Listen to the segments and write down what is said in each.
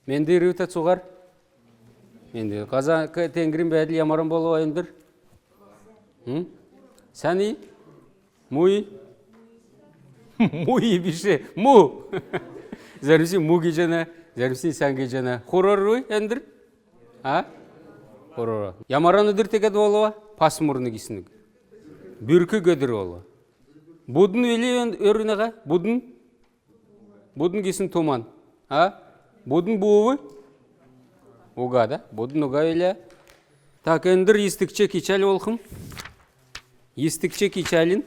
Менде рюта цугар. Менде каза тенгрин бәділ ямаран болу айындыр. Сәни? Муи? Муи бише. Му. Зәрімсі му кежені, зәрімсі сән кежені. Хорор руй әндір? Хорор. Ямаран үдір текеді болуа? Пасмұрны кесінік. Бүркі көдір болуа. Будын өлі өрінеға? Будын? Будын кесін туман. Будын буывы? Уга, да? Будын уга өлі. Так, әндір естікче кечәл олқым. Естікче кечәлін.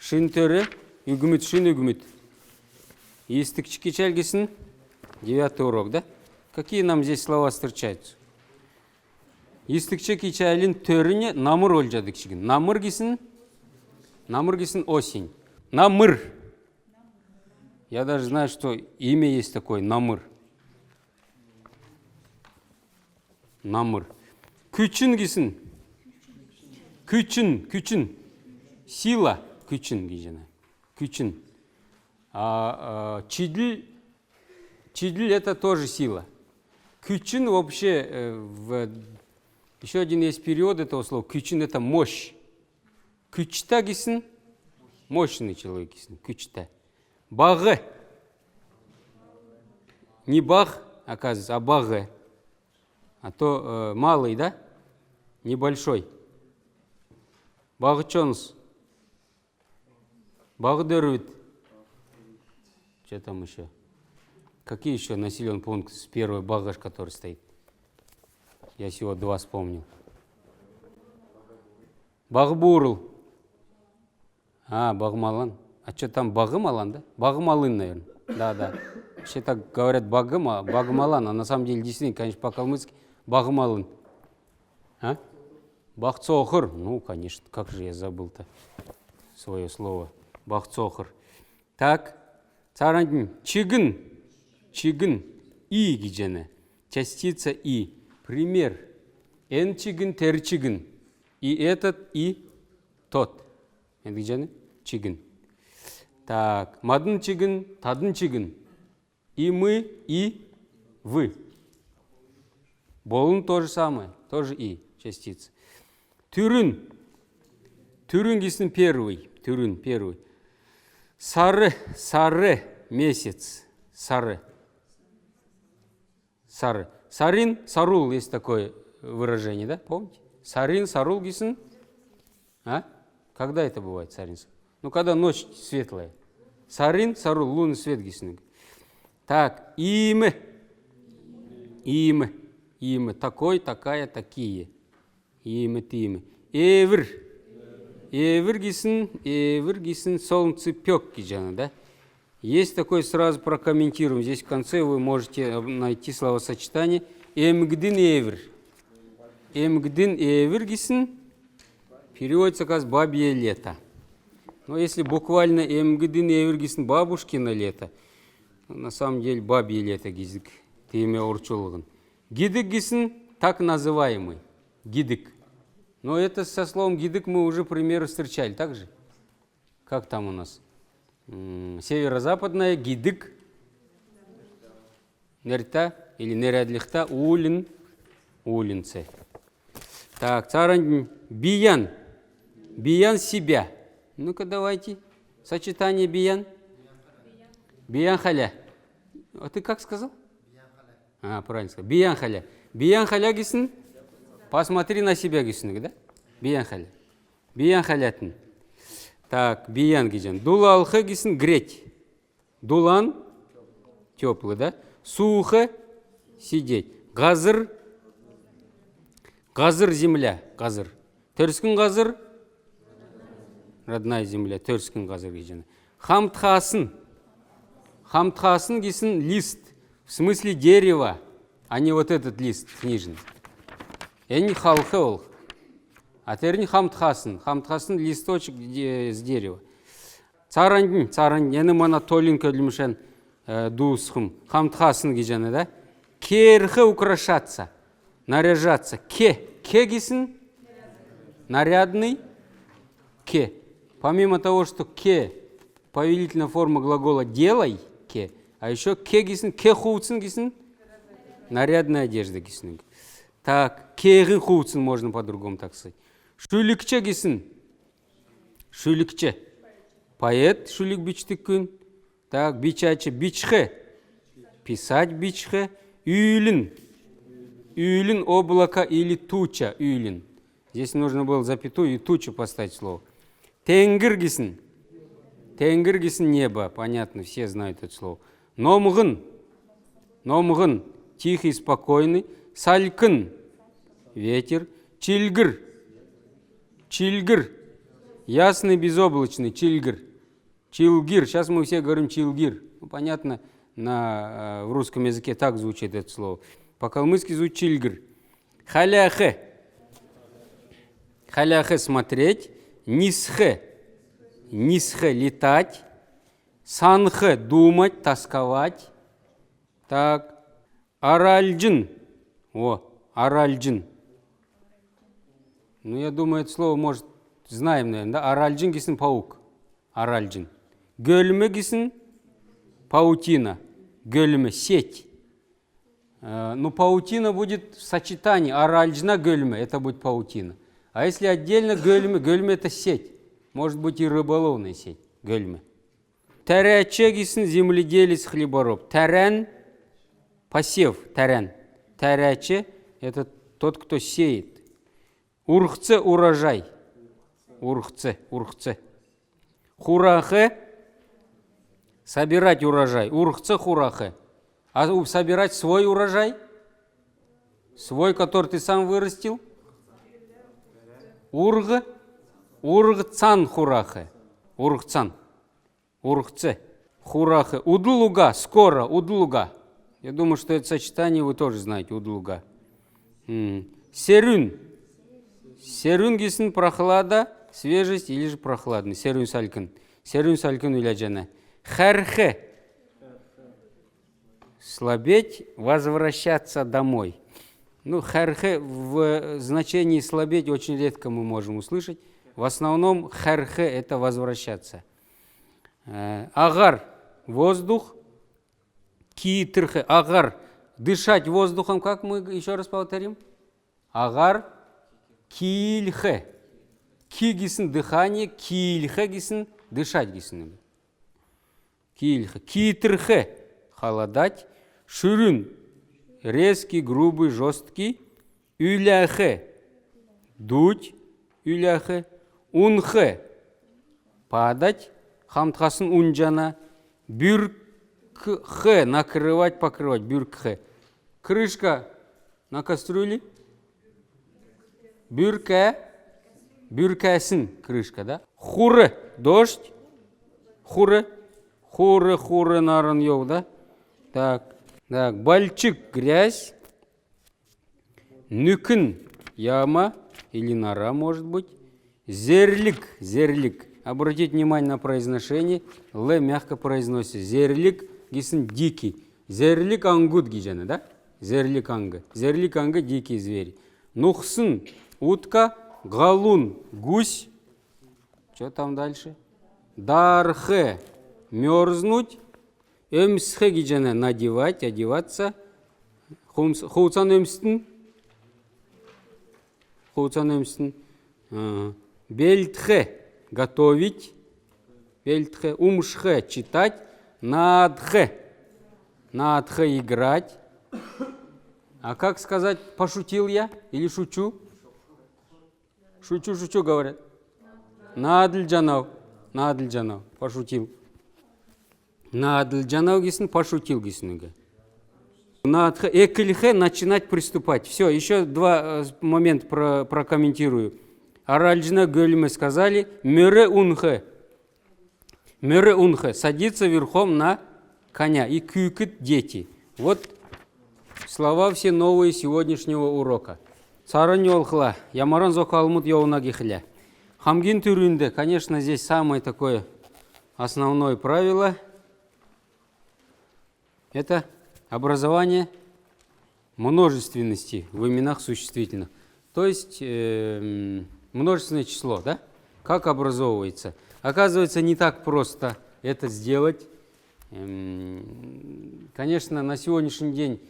Шын төрі. Үгіміт, шын үгіміт. Естікче кечәл кесін. 9 урок, да? Какие нам здесь слова встречаются? Естікче кечәлін төріне намыр олжадық шігін. Намыр кесін осень. Намыр. Я даже знаю, что имя есть такое, намыр. Намыр. Күчін кесін. Күчін. Сила. Күчін кежені. Күчін. Чидль это тоже сила. Күчін вообще, еще один есть период этого слова. Күчін это мощь. Күчта кесін, мощный человек кесін. Күчта. Бағы. Не баг, оказывается, а бағы. А то малый, да? Небольшой. Бағычоныз. Бағы дөрвит. Что там еще? Какие еще населенные пункты с первой багаж, который стоит? Я всего 2 вспомнил. Бағбурл. Бағмалан. А что там Багымалан, да? Багымалын, наверное. Да. Все так говорят Багымалан, а на самом деле действительно, конечно, по-калмыцки Багымалын. Бахцохыр. Ну, конечно, как же я забыл-то свое слово. Бахцохыр. Так, царандин. Чигын. И гиджене. Частица и. Пример. Эн чигын, тер чигын. И этот, и тот. Эн гиджене? Чигын. Так, мадын чигын, тадын чигын. И мы, и вы. Болын то же самое. Тоже и частица. Түрін. Түрін кесін первый. Түрін первый. Сары месяц. Сары. Сарин, сарул есть такое выражение, да? Помните? Сарин, сарул кесін. Когда это бывает, сарин? Ну, когда ночь светлая. Сарин, сарул, лунный свет кесін. Так, имя. Такой, такая, такие. Имя. Эвір кесін солнцепек кежаны, да? Есть такой, сразу прокомментируем. Здесь в конце вы можете найти словосочетание. Эмгдин эвір. Эмгдин эвір кесін переводится как бабье лето. Но если буквально эмгдин эвір кесін бабушкино лето, на самом деле бабье лето гизик. Теме орчулығын. Гидик кесін так называемый. Гидик. Но это со словом гидик мы уже примеры встречали. Так же? Как там у нас? Северо-западная гидик. Нерта или нерядлихта улин. Улинце. Так, царан биян. Биян себя. Ну-ка давайте. Сочетание биян. Биян халя. А ты как сказал? Правильно сказал. Биян халя. Биян халя кесін. Посмотри на себя кесін, да? Биян халя. Биян халятын. Так, биян кежен. Дулалхы кесін греть. Дулан теплый, да? Сухо сидеть. Газыр. Газыр земля. Газыр. Төрскін газыр. Родная земля. Төрскін газыр кежен. Хамтхасын. Хамтхасын кесін лист. В смысле дерева, а не вот этот лист книжный. Эни халхы ол. А терни хамтхасын. Хамтхасын листочек с дерева. Царандин. Яны мана толин көлімшен дуысхым. Хамтхасын кежені, да? Керхы украшаться. Наряжаться. Ке кесін. Нарядный. Ке. Помимо того, что ке повелительная форма глагола делай, ке, а еще ке кесін, ке хуцын кесін, Нарядная одежда кисін. Так, кегін хуутсын можно по-другому так сказать. Шүлікче кисін. Шүлікче. Поэт шүлік бичтік күн. Так, бичачы бичхе. Писать бичхе. Үйлін. Үйлін облако или туча. Үйлін. Здесь нужно было запятую и тучу поставить слово. Тенгір кисін. Тенгір кисін небо. Понятно, все знают это слово. Номғын. Номғын. Тихий, спокойный. Салькын. Ветер. Чильгір. Чильгір. Ясный, безоблачный. Чильгір. Чилгир. Сейчас мы все говорим чилгир. Ну, понятно, в русском языке так звучит это слово. По-калмыцки звучит чильгир. Халяхе. Халяхе смотреть. Нисхе. Нисхе летать. Санхе думать, тосковать. Так. Аральджин. О, аральджин. Ну, я думаю, это слово, может, знаем, наверное, да? Аральджин кисін паук. Аральджин. Гөлмі кисін паутина. Гөлмі, сеть. Ну, паутина будет в сочетании. Аральджина гөлмі, это будет паутина. А если отдельно гөлмі, гөлмі это сеть. Может быть и рыболовная сеть. Гөлмі. Тәрәче кисін земледелец, хлебороб. Тәрән, посев, тәрән. Тәрәче это тот, кто сеет. Урхце, урожай. Урхце, урхце. Хурахе, собирать урожай. Урхце, хурахе. А собирать свой урожай? Свой, который ты сам вырастил? Ург, ургцан хурахе. Ургцан. Урхце. Хурахе. Удлуга, скоро, удлуга. Я думаю, что это сочетание вы тоже знаете, удлуга. Серюн. Серюн кисін прохлада, свежесть или же прохладный. Серюн салькин. Серюн салькин уляджана. Хархе. Слабеть, возвращаться домой. Ну, хархе в значении слабеть очень редко мы можем услышать. В основном хархе это возвращаться. Агар. Воздух. Китрхе. Агар. Дышать воздухом, как мы еще раз повторим? Агар. Кильхе. Ки кисін дыхание, кильхе кисін дышать кисін. Кильхе. Китрхе. Холодать. Шүрін. Резкий, грубый, жесткий. Үляхе. Дуть. Үляхе. Унхе. Падать. Хамтхасын унжана. Бюркхе. Накрывать, покрывать. Бюркхе. Крышка на кастрюле. Бюрке. Бюркесін крышка, да? Хуры. Дождь. Хуры. Хуры, хуры, нарын йоу, да? Так. Так. Бальчик. Грязь. Нүкін. Яма. Или нора, может быть. Зерлик. Зерлик. Обратите внимание на произношение. Л мягко произносится. Зерлик. Гисін дикий. Зерлик ангут гижаны, да? Зерлик анга. Зерлик анга дикий зверь. Нухсын. Утка. Галун. Гусь. Что там дальше? Дархе. Мерзнуть. Эмсхе гижаны. Надевать, одеваться. Хуцан эмстин. Хуцан эмстин. Бельтхе. Готовить. Бельтхе. Умшхе. Читать. Надхе. Надхе. Играть. А как сказать, пошутил я или шучу? Шучу, шучу, говорят. Надылджанау. Надылджанау. Пошутил. Надылджанау гисін, пошутил гисінуга. Надхе. Экильхе. Начинать приступать. Все, еще два момента прокомментирую. Аральджина гөліме сказали. Мөрі унхе. Мөрі унхе. Садится верхом на коня. И кюкет дети. Вот слова все новые сегодняшнего урока. Царын йолхла, ямаран зокалмут йоуна гихля. Хамгин түрінде, конечно, здесь самое такое основное правило. Это образование множественности в именах существительных. То есть множественное число, да? Как образовывается? Оказывается, не так просто это сделать. Конечно, на сегодняшний день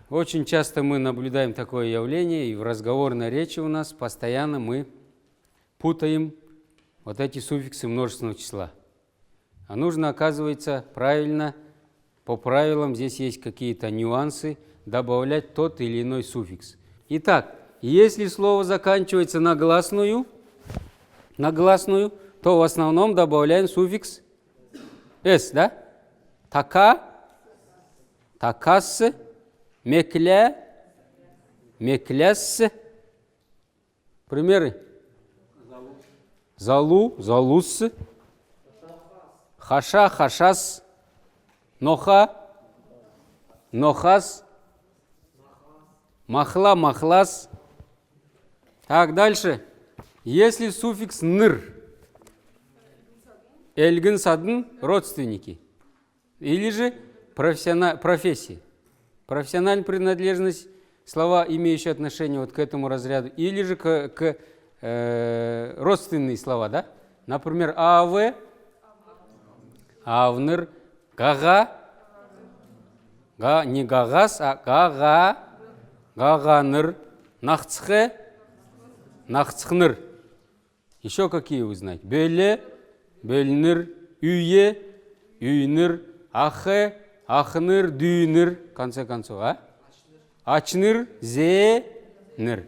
Очень часто мы наблюдаем такое явление, и в разговорной речи у нас постоянно мы путаем вот эти суффиксы множественного числа. А нужно, оказывается, правильно, по правилам, здесь есть какие-то нюансы, добавлять тот или иной суффикс. Итак, если слово заканчивается на гласную, то в основном добавляем суффикс «с», да? Така, такас, мекля, мекляс. Примеры. Залу, залус. Хаша, хашас. Ноха, нохас. Махла, махлас. Так, дальше. Если суффикс «ныр», эльгин, садын, родственники. Или же профессии. Профессиональная принадлежность, слова, имеющие отношение вот к этому разряду. Или же к родственные слова, да? Например, ав, авныр, гага, не гагас, а гага, гаганыр, нахцхе, нахцхныр. Еще какие вы знаете? Беле, бельныр, үйе, үйныр, ахе, ахныр, дүйныр, в конце концов, а? Ачныр, зеныр.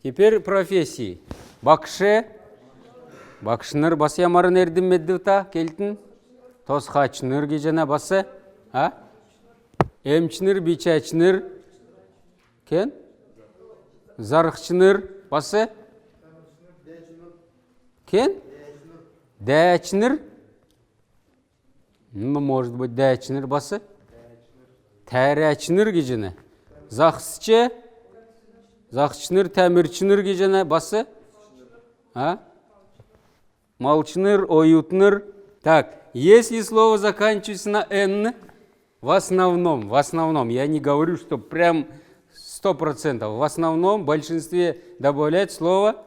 Теперь профессии. Бакше, бакшныр, басы ямарын эрдім меддівта, келтін. Тосхачныр, гежена басы, а? Эмчныр, бичачныр, кен? Зархчныр, басы? Кен? Дячныр? Ну, может быть, дячныр басы? Тәрячныр гежена. Захсче? Захчныр, тәмірчныр гежена басы? А? Малчныр, оютныр. Так, если слово заканчивается на «н», в основном, я не говорю, что прям 100%, в основном, в большинстве добавляют слово,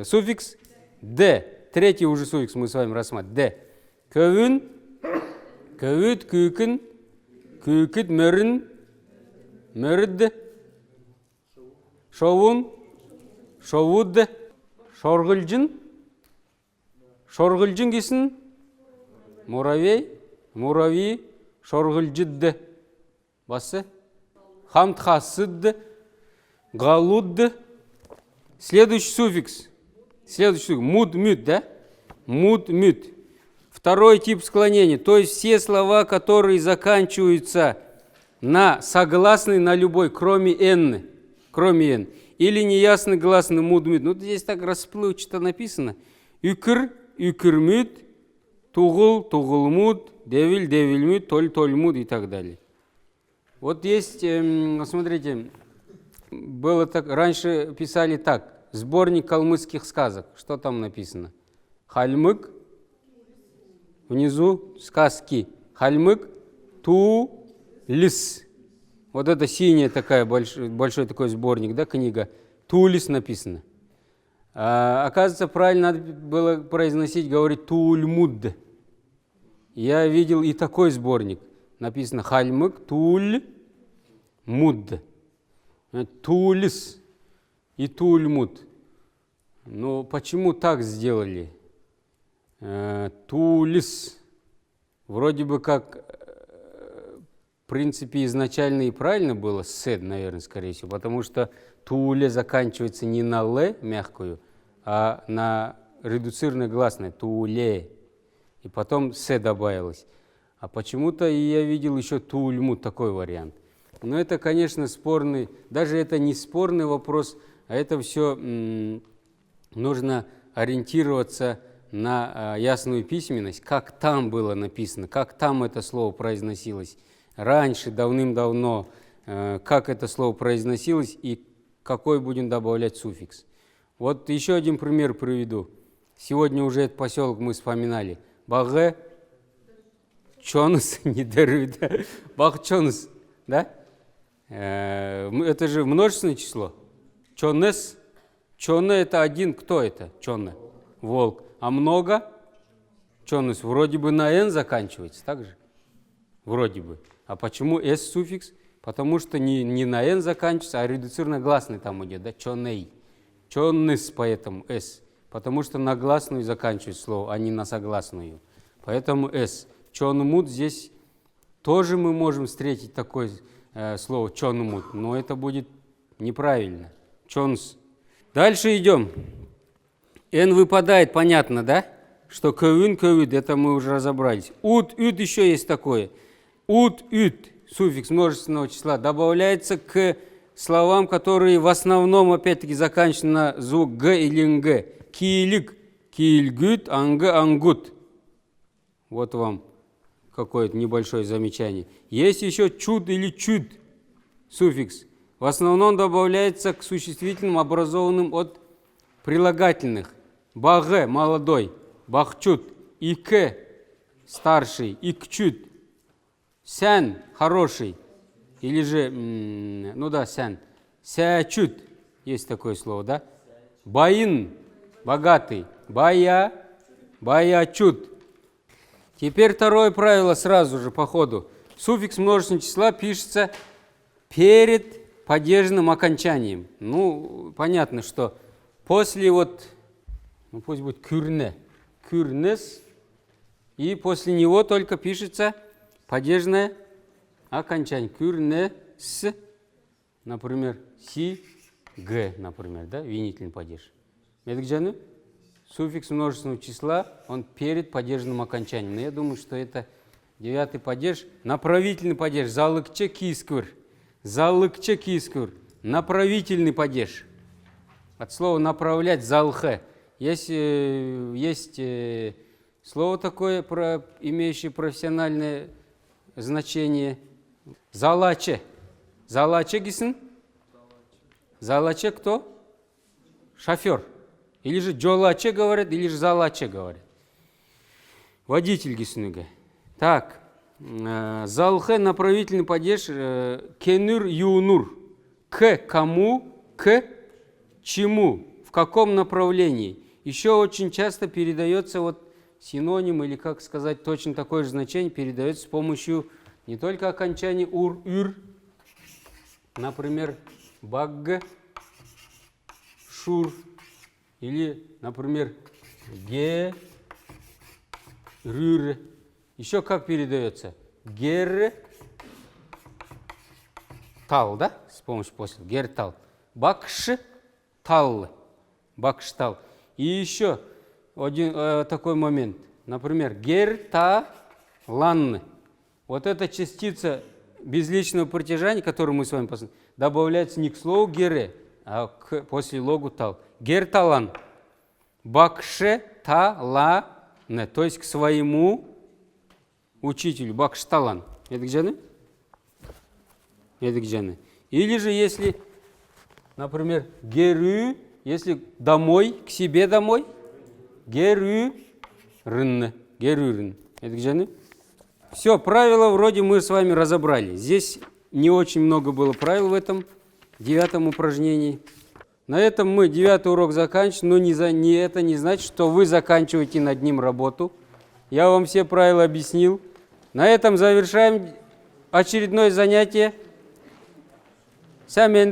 суффикс «д». Третий уже суффикс мы с вами рассматриваем. «д». Көвін, көвіт, күйкін, күйкіт, мөрін, мөрді, шоуын, шоуыды, шорғылжын, шорғылжын кесін, муравей, муравей, шорғылжыдды. Басы? Хамтхасыдды, галудды. Следующий суффикс. Муд, мют, да? Муд, мют. Второй тип склонения. То есть все слова, которые заканчиваются на согласный, на любой, кроме «н». Кроме «н». Или неясный гласный муд, мют. Ну, здесь так расплывчато написано. Үкір, үкірмют, туғыл, туғылмут, девиль, девильмут, толь, тольмут и так далее. Вот есть, смотрите, было так, раньше писали так, сборник калмыцких сказок. Что там написано? Хальмык, внизу сказки. Хальмык, ту-лис. Вот это синяя такая, большой такой сборник, да, книга. Тулис написано. Оказывается, правильно надо было произносить, говорить тульмуд. Я видел и такой сборник. Написано хальмык, тульмуд. Тулис и тульмуд. Но почему так сделали? Тулис. Вроде бы как, в принципе, изначально и правильно было, сед, наверное, скорее всего, потому что туле заканчивается не на «л» мягкую, а на редуцированное гласное «туле». И потом «с» добавилось. А почему-то я видел еще «тульмут», такой вариант. Но это, конечно, спорный, даже это не спорный вопрос, а это все нужно ориентироваться на ясную письменность, как там было написано, как там это слово произносилось. Раньше, давным-давно, как это слово произносилось и какой будем добавлять суффикс. Вот еще один пример приведу. Сегодня уже этот поселок мы вспоминали. Багы, чонус, не дыры, бахчонус, да? Это же множественное число. Чонес, чоне это один, кто это? Чоне, волк. А много? Чонус, вроде бы на «н» заканчивается, так же? Вроде бы. А почему «с» суффикс? потому что не на «н» заканчивается, а редуцированно гласный там идет, да, чоней. Чонныс, поэтому «с», потому что на гласную заканчивает слово, а не на согласную. Поэтому «с». Чонмут здесь тоже мы можем встретить такое слово чонмут, но это будет неправильно. Чонс. Дальше идем. «Н» выпадает, понятно, да? Что көвін, көвід, это мы уже разобрались. Ут, ют еще есть такое. Ут, ют, суффикс множественного числа, добавляется к словам, которые в основном, опять-таки, заканчиваются на звук «г» или «нг». Киилик, киилгют, анга, ангут. Вот вам какое-то небольшое замечание. Есть еще чуд или чуд, суффикс. В основном добавляется к существительным, образованным от прилагательных. Баге – молодой, бахчут, ике – старший, икчут, сян – хороший, или же, ну да, сян, сячут, есть такое слово, да? Баин – богатый, бая, баячут. Теперь второе правило сразу же по ходу. Суффикс множественного числа пишется перед падежным окончанием. Ну, понятно, что после вот, ну пусть будет кюрне, кюрнес, и после него только пишется падежное окончание. Кюрнес, например, си, г, например, да, винительный падеж. Это где? Суффикс множественного числа, он перед падежным окончанием. Но я думаю, что это 9-й падеж, направительный падеж, залыкче кисквыр, залыкче кисквыр, направительный падеж. От слова направлять залхе. Есть слово такое, имеющее профессиональное значение. Залаче. Залаче гисин? Залаче кто? Шофер. Или же джолаче говорят, или же залаче говорят. Водитель гисинуга. Так, залхе направительный падеж кенур юнур. К кому, к чему, в каком направлении. Еще очень часто передается вот синоним, или, как сказать, точно такое же значение, передается с помощью не только окончания ур, юр, например, баг, шур, или, например, ге, рюр. Еще как передается? Гер, тал, да? С помощью после. Гер, тал. Бакш, тал. Бакш, тал. И еще один такой момент. Например, гер, та, лан. Вот эта частица безличного притяжания, которую мы с вами посмотрим, добавляется не к слову гере, а после логу тал. Герталан. Бакше талан. То есть к своему учителю. Бакшталан. Это где? Это где? Или же если, например, герю, если домой, к себе домой, герю рын. Герю рын. Это где? Все, правила вроде мы с вами разобрали. Здесь не очень много было правил в этом 9-м упражнении. На этом мы 9-й урок заканчиваем, но это не значит, что вы заканчиваете над ним работу. Я вам все правила объяснил. На этом завершаем очередное занятие. Сами